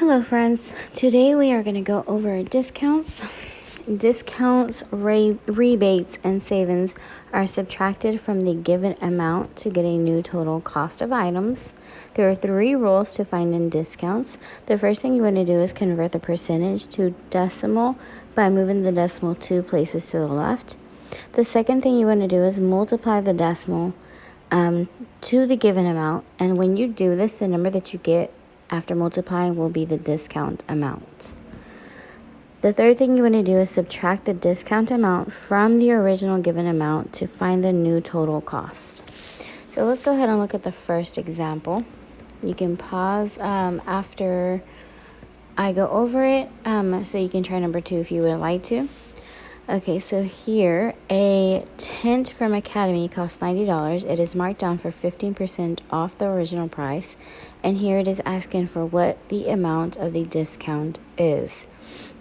Hello friends, today we are going to go over discounts. Discounts, rebates, and savings are subtracted from the given amount to get a new total cost of items. There are 3 rules to find in discounts. The first thing you want to do is convert the percentage to decimal by moving the decimal 2 places to the left. The second thing you want to do is multiply the decimal to the given amount, and when you do this, the number that you get after multiplying will be the discount amount. The third thing you want to do is subtract the discount amount from the original given amount to find the new total cost. So let's go ahead and look at the first example. You can pause after I go over it, so you can try number 2 if you would like to. Okay, so here, a tint from Academy costs $90. It is marked down for 15% off the original price. And here it is asking for what the amount of the discount is.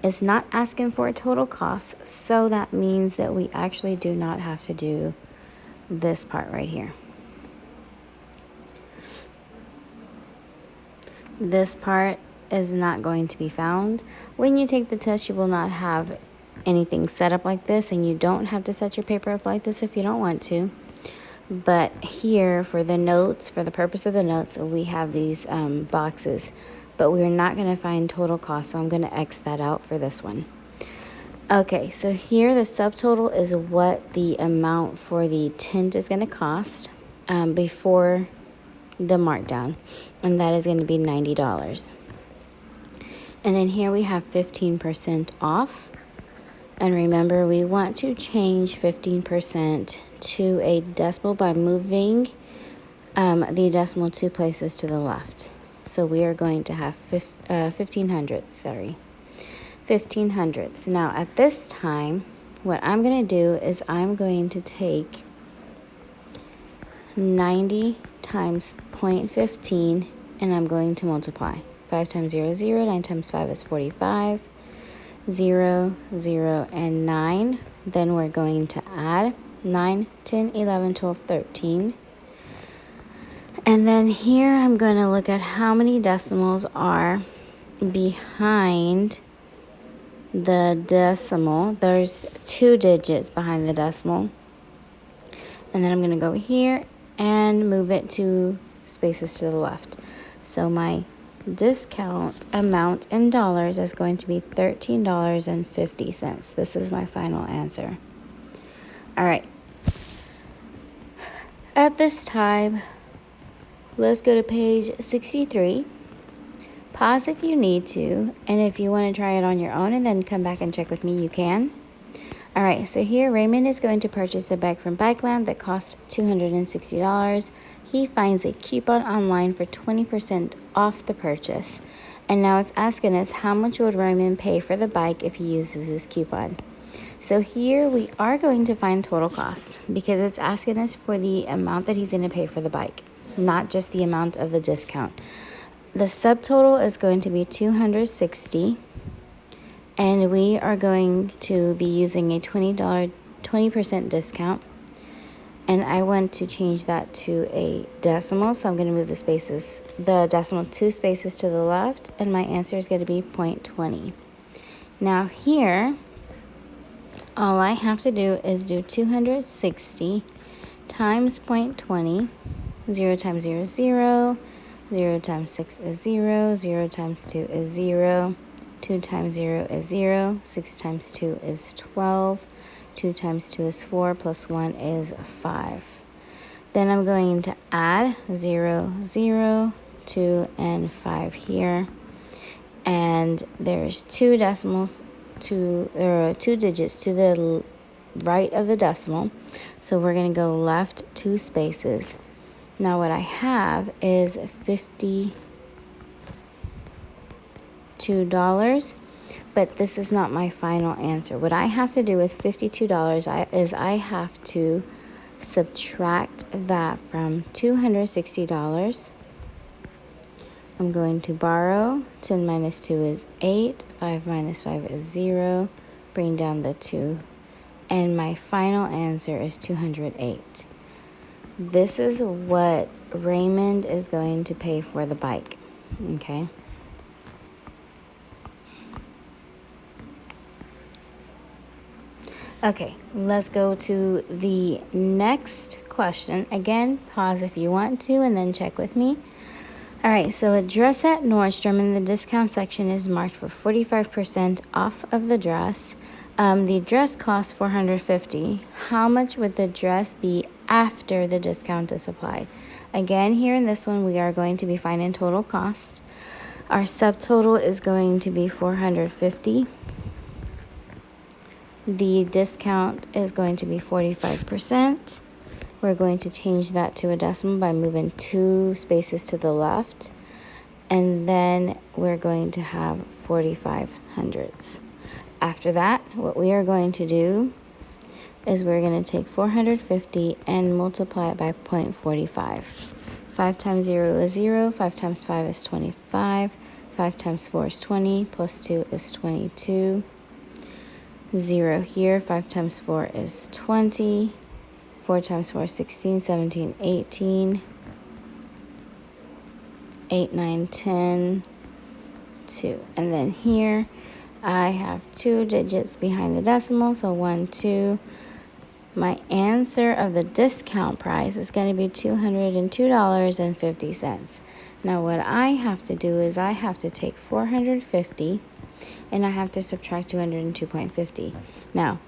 It's not asking for a total cost, so that means that we actually do not have to do this part right here. This part is not going to be found. When you take the test, you will not have anything set up like this, and you don't have to set your paper up like this if you don't want to. But here, for the notes, for the purpose of the notes, we have these boxes, but we're not going to find total cost, so I'm going to X that out for this one. Okay, so here the subtotal is what the amount for the tint is going to cost before the markdown, and that is going to be $90. And then here we have 15% off. And remember, we want to change 15% to a decimal by moving the decimal 2 places to the left. So we are going to have 1500s. Now, at this time, what I'm going to do is I'm going to take 90 times 0.15, and I'm going to multiply. 5 times 0 is 0, 9 times 5 is 45. 0, 0, and 9. Then we're going to add 9, 10, 11, 12, 13. And then here I'm going to look at how many decimals are behind the decimal. There's 2 digits behind the decimal. And then I'm going to go here and move it 2 spaces to the left. So my discount amount in dollars is going to be $13.50. This is my final answer. All right. At this time, let's go to page 63. Pause if you need to, and if you want to try it on your own and then come back and check with me, you can. All right, so here Raymond is going to purchase a bag from Bikeland that costs $260. He finds a coupon online for 20% off the purchase. And now it's asking us how much would Raymond pay for the bike if he uses his coupon. So here we are going to find total cost because it's asking us for the amount that he's going to pay for the bike, not just the amount of the discount. The subtotal is going to be $260. And we are going to be using a $20% discount. And I want to change that to a decimal, so I'm going to move the decimal 2 spaces to the left, and my answer is going to be 0.20. Now here, all I have to do is do 260 times 0.20. 0 times 0 is 0, 0 times 6 is 0, 0 times 2 is 0, 2 times 0 is 0, 6 times 2 is 12, 2 times 2 is 4, plus 1 is 5. Then I'm going to add 0, 0, 2, and 5 here. And there's 2 digits to the right of the decimal. So we're going to go left 2 spaces. Now what I have is $52. But this is not my final answer. What I have to do with $52 is I have to subtract that from $260. I'm going to borrow. 10 minus 2 is 8. 5 minus 5 is 0. Bring down the 2. And my final answer is 208. This is what Raymond is going to pay for the bike. Okay. Okay, let's go to the next question. Again, pause if you want to and then check with me. All right, so a dress at Nordstrom in the discount section is marked for 45% off of the dress. The dress costs $450. How much would the dress be after the discount is applied? Again, here in this one, we are going to be finding total cost. Our subtotal is going to be $450. The discount is going to be 45%. We're going to change that to a decimal by moving 2 spaces to the left. And then we're going to have 45 hundredths. After that, what we are going to do is we're going to take 450 and multiply it by 0.45. 5 times 0 is 0. 5 times 5 is 25. 5 times 4 is 20. Plus 2 is 22. 0 here. 5 times 4 is 20. 4 times 4 is 16, 17, 18. 8, 9, 10, 2. And then here I have 2 digits behind the decimal, so 1, 2. My answer of the discount price is going to be $202.50. Now what I have to do is I have to take 450 and I have to subtract 202.50. Now,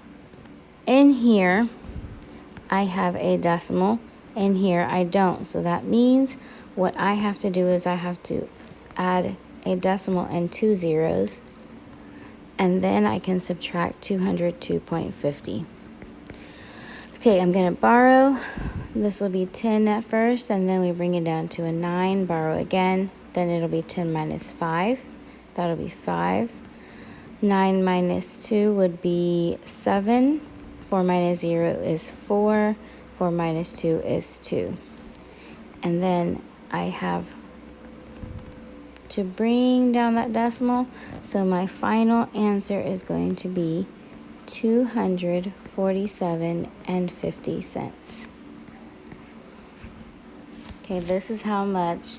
in here I have a decimal, in here I don't. So that means what I have to do is I have to add a decimal and 2 zeros, and then I can subtract 202.50. Okay, I'm going to borrow. This will be 10 at first, and then we bring it down to a 9. Borrow again. Then it'll be 10 minus 5. That'll be 5. 9 minus 2 would be 7. 4 minus 0 is 4. 4 minus 2 is 2. And then I have to bring down that decimal. So my final answer is going to be $247.50. Okay, this is how much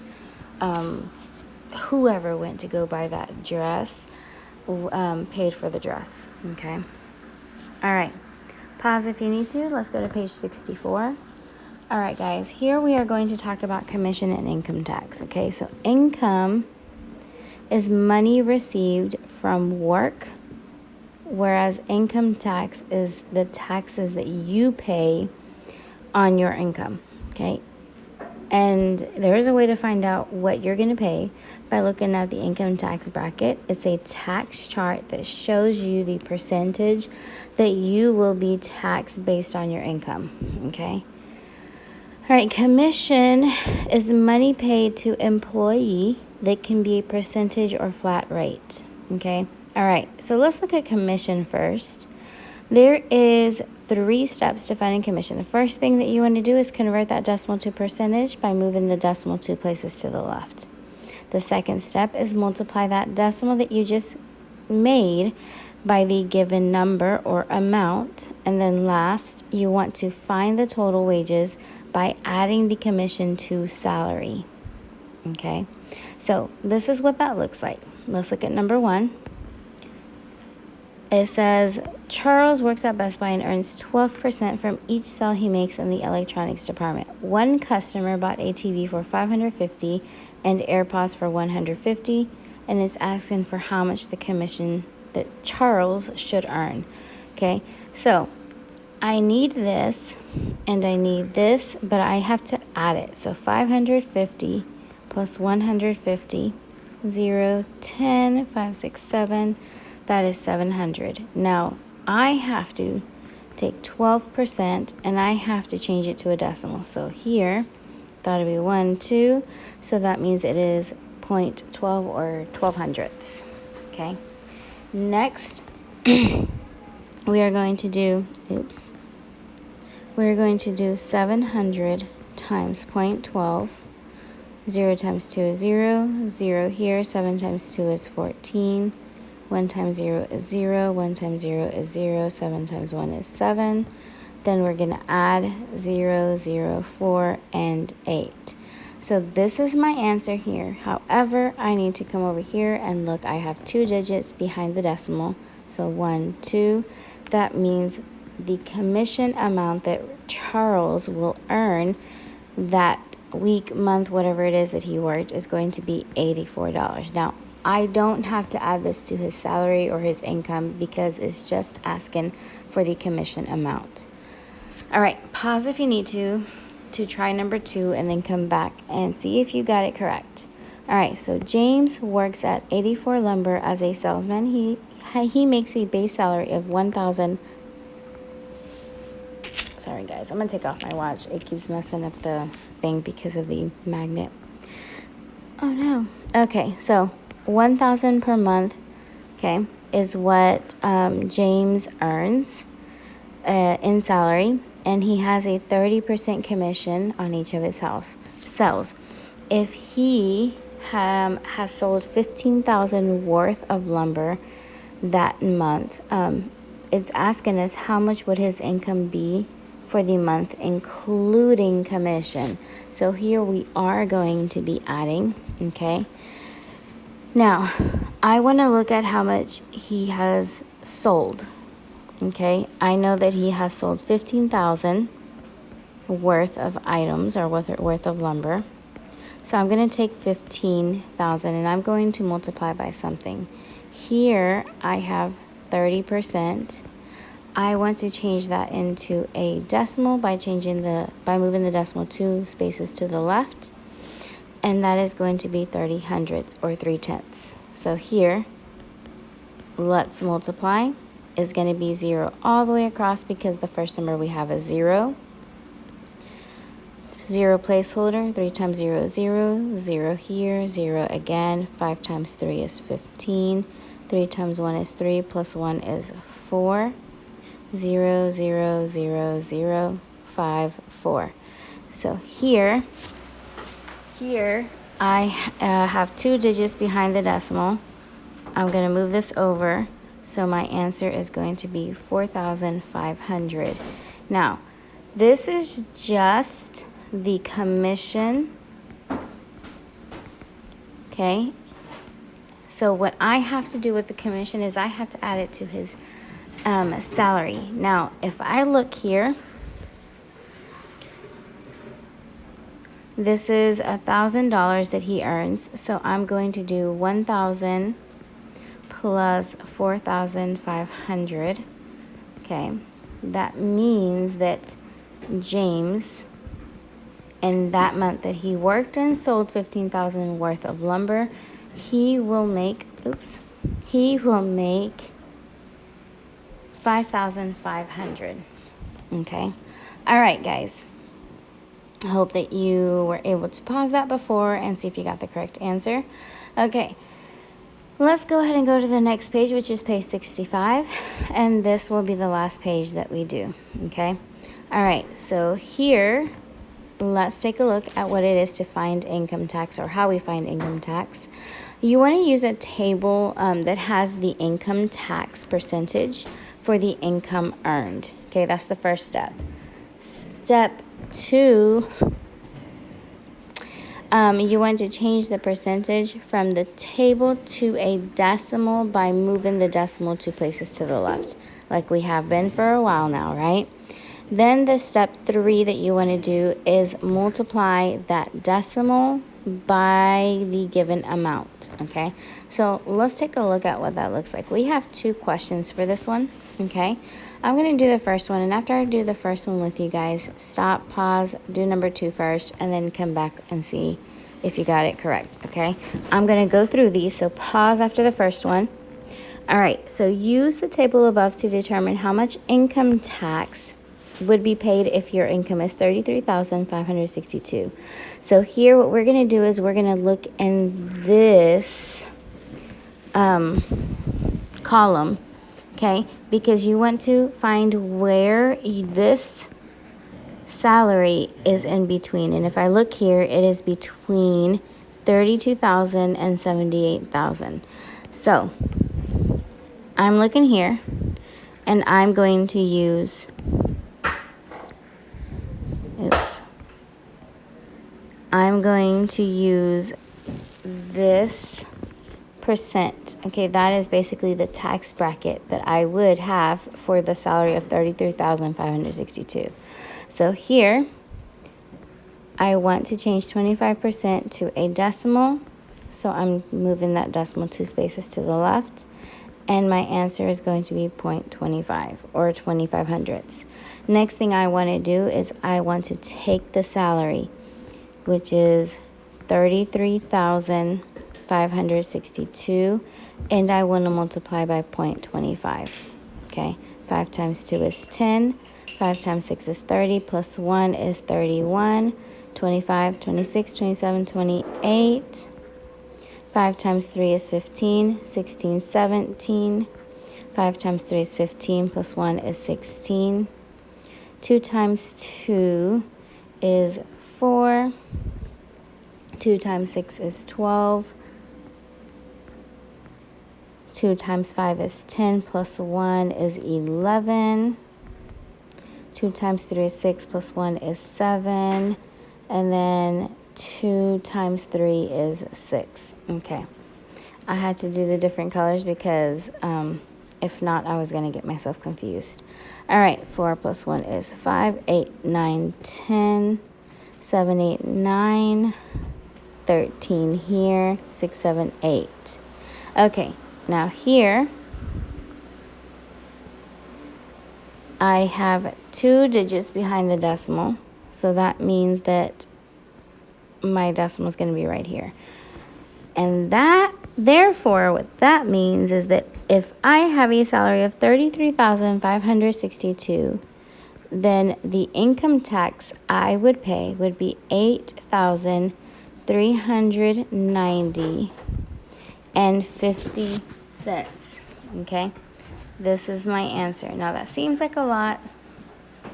whoever went to go buy that dress paid for the dress. Okay. All right. Pause if you need to. Let's go to page 64. All right, guys. Here we are going to talk about commission and income tax. Okay, so income is money received from work, whereas income tax is the taxes that you pay on your income. Okay. And there is a way to find out what you're going to pay by looking at the income tax bracket. It's a tax chart that shows you the percentage that you will be taxed based on your income. Okay. All right. Commission is money paid to employee that can be a percentage or flat rate. Okay. All right. So let's look at commission first. There is 3 steps to finding commission. The first thing that you want to do is convert that decimal to percentage by moving the decimal 2 places to the left. The second step is multiply that decimal that you just made by the given number or amount. And then last, you want to find the total wages by adding the commission to salary. Okay, so this is what that looks like. Let's look at number 1. It says, Charles works at Best Buy and earns 12% from each sale he makes in the electronics department. One customer bought a TV for $550 and AirPods for $150, and it's asking for how much the commission that Charles should earn. Okay, so I need this and I need this, but I have to add it. So 550 plus 150, 0, 10, 5, 6, 7. That is 700. Now, I have to take 12% and I have to change it to a decimal. So here, that'll be 1, 2. So that means it is 0.12 or 12 hundredths. Okay. Next, we are going to do, we're going to do 700 times 0.12. 0 times 2 is 0. 0 here. 7 times 2 is 14. 1 times 0 is 0, 1 times 0 is 0, 7 times 1 is 7. Then we're going to add 0, 0, 4, and 8. So this is my answer here. However, I need to come over here and look, I have 2 digits behind the decimal. So 1, 2. That means the commission amount that Charles will earn that week, month, whatever it is that he worked is going to be $84. Now, I don't have to add this to his salary or his income because it's just asking for the commission amount. All right, pause if you need to try number 2 and then come back and see if you got it correct. All right, so James works at 84 Lumber as a salesman. He makes a base salary of $1,000. Sorry guys, I'm gonna take off my watch. It keeps messing up the thing because of the magnet. Oh no. Okay, so $1,000 per month, okay, is what James earns in salary, and he has a 30% commission on each of his sales. If he has sold $15,000 worth of lumber that month, it's asking us how much would his income be for the month, including commission. So here we are going to be adding, okay? Now, I want to look at how much he has sold, okay? I know that he has sold $15,000 worth of items or worth of lumber. So I'm going to take $15,000 and I'm going to multiply by something. Here I have 30%. I want to change that into a decimal by moving the decimal 2 spaces to the left, and that is going to be 30 hundredths or 3/10. So here, let's multiply, is going to be 0 all the way across because the first number we have is 0. 0 placeholder, 3 times 0 is 0, 0 here, 0 again, 5 times 3 is 15, 3 times 1 is 3, plus 1 is 4. 0, 0, 0, 0, 5, 4. So here I have 2 digits behind the decimal. I'm going to move this over, so my answer is going to be 4,500. Now, this is just the commission, okay? So what I have to do with the commission is I have to add it to his salary. Now, if I look here, this is $1,000 that he earns. So I'm going to do 1,000 plus 4,500. Okay, that means that James, in that month that he worked and sold $15,000 worth of lumber, he will make 5,500. Okay. All right, guys. I hope that you were able to pause that before and see if you got the correct answer. Okay. Let's go ahead and go to the next page, which is page 65. And this will be the last page that we do. Okay. All right. So here, let's take a look at what it is to find income tax, or how we find income tax. You want to use a table that has the income tax percentage for the income earned. Okay, that's the first step. Step 2, you want to change the percentage from the table to a decimal by moving the decimal 2 places to the left, like we have been for a while now, right? Then the step 3 that you want to do is multiply that decimal by the given amount, okay? So let's take a look at what that looks like. We have 2 questions for this one, okay? I'm going to do the first one, and after I do the first one with you guys, stop, pause, do number 2 first, and then come back and see if you got it correct, okay? I'm going to go through these, so pause after the first one. All right, so use the table above to determine how much income tax would be paid if your income is $33,562. So here what we're going to do is we're going to look in this column, okay, because you want to find where this salary is in between. And if I look here, it is between $32,000 and $78,000. So I'm looking here, and I'm going to use I'm going to use this Okay, that is basically the tax bracket that I would have for the salary of $33,562. So here, I want to change 25% to a decimal. So I'm moving that decimal 2 spaces to the left. And my answer is going to be 0.25 or 25 hundredths. Next thing I want to do is I want to take the salary, which is $33,562, and I want to multiply by 0.25. Okay, 5 times 2 is 10, 5 times 6 is 30, plus 1 is 31, 25, 26, 27, 28. 5 times 3 is 15, 16, 17. 5 times 3 is 15, plus 1 is 16. 2 times 2 is 4. 2 times 6 is 12. 2 times 5 is 10, plus 1 is 11. 2 times 3 is 6, plus 1 is 7. And then 2 times 3 is 6. Okay. I had to do the different colors because if not, I was going to get myself confused. All right. 4 plus 1 is 5, 8, 9, 10, 7, 8, 9, 13 here, 6, 7, 8. Okay. Now here, I have 2 digits behind the decimal. So that means that my decimal is going to be right here. And that, therefore, what that means is that if I have a salary of $33,562, then the income tax I would pay would be $8,390.50. Okay? This is my answer. Now, that seems like a lot,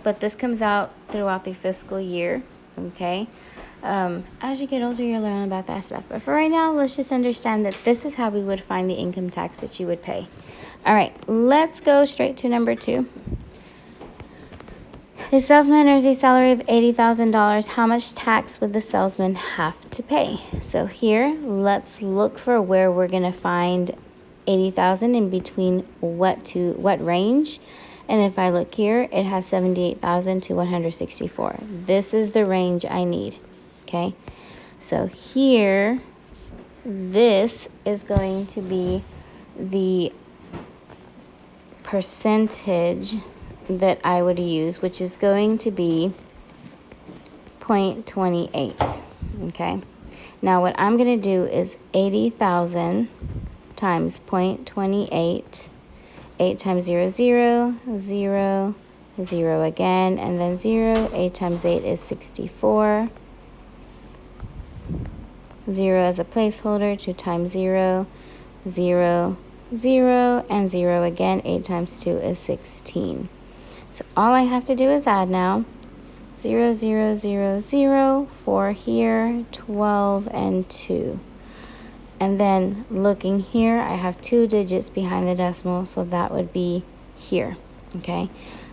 but this comes out throughout the fiscal year. Okay? As you get older, you'll learn about that stuff. But for right now, let's just understand that this is how we would find the income tax that you would pay. All right, let's go straight to number 2. The salesman earns a salary of $80,000. How much tax would the salesman have to pay? So here, let's look for where we're going to find $80,000 in between what range. And if I look here, it has $78,000 to $164,000. This is the range I need. Okay, so here, this is going to be the percentage that I would use, which is going to be 0.28. Okay, now what I'm going to do is 80,000 times 0.28. 8 times 0, 0, 0, 0 again, and then 0. 8 times 8 is 64. 0 as a placeholder, 2 times 0, 0, 0, and 0 again. 8 times 2 is 16. So all I have to do is add now. 0, 0, 0, 0, 4 here, 12, and 2. And then looking here, I have 2 digits behind the decimal, so that would be here, okay?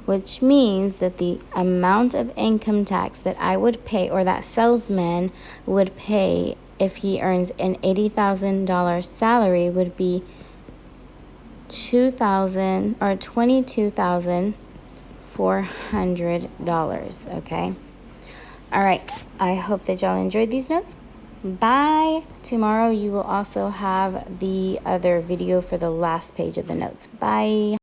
Which means that the amount of income tax that I would pay, or that salesman would pay if he earns an $80,000 salary, would be $22,400, okay? All right, I hope that y'all enjoyed these notes. Bye. Tomorrow you will also have the other video for the last page of the notes. Bye.